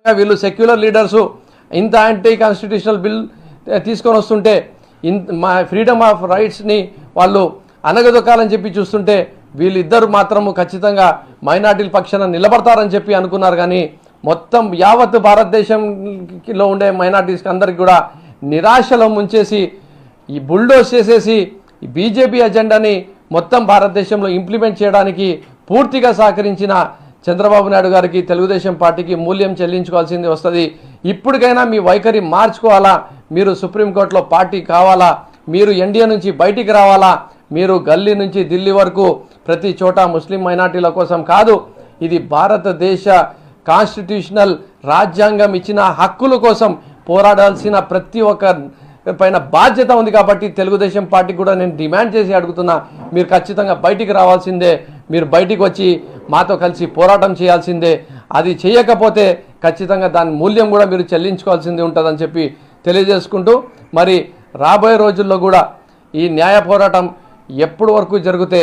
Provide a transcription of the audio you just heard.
వీళ్ళు secular leaders ఇంత anti constitutional bill తీసుకొని వస్తుంటే మా ఫ్రీడమ్ ఆఫ్ రైట్స్ని వాళ్ళు అనగదొక్కాలని చెప్పి చూస్తుంటే వీళ్ళిద్దరు మాత్రము ఖచ్చితంగా మైనార్టీల పక్షాన నిలబడతారని చెప్పి అనుకున్నారు. కానీ మొత్తం యావత్ భారతదేశంలో ఉండే మైనార్టీస్కి అందరికి కూడా నిరాశలో ముంచేసి ఈ బుల్డోస్ చేసేసి ఈ బీజేపీ అజెండాని మొత్తం భారతదేశంలో ఇంప్లిమెంట్ చేయడానికి పూర్తిగా సహకరించిన చంద్రబాబు నాయుడు గారికి తెలుగుదేశం పార్టీకి మూల్యం చెల్లించుకోవాల్సింది వస్తుంది. ఇప్పటికైనా మీ వైఖరి మార్చుకోవాలా, మీరు సుప్రీంకోర్టులో పార్టీ కావాలా, మీరు ఎన్డీఏ నుంచి బయటికి రావాలా, మీరు గల్లీ నుంచి ఢిల్లీ వరకు ప్రతి చోట ముస్లిం మైనార్టీల కోసం కాదు, ఇది భారతదేశ కాన్స్టిట్యూషనల్ రాజ్యాంగం ఇచ్చిన హక్కుల కోసం పోరాడాల్సిన ప్రతి ఒక్క పైన బాధ్యత ఉంది. కాబట్టి తెలుగుదేశం పార్టీ కూడా నేను డిమాండ్ చేసి అడుగుతున్నా, మీరు ఖచ్చితంగా బయటికి రావాల్సిందే, మీరు బయటికి వచ్చి మాతో కలిసి పోరాటం చేయాల్సిందే. అది చేయకపోతే ఖచ్చితంగా దాని మూల్యం కూడా మీరు చెల్లించుకోవాల్సింది ఉంటుందని చెప్పి తెలియజేసుకుంటూ, మరి రాబోయే రోజుల్లో కూడా ఈ న్యాయ పోరాటం ఎప్పటి వరకు జరిగితే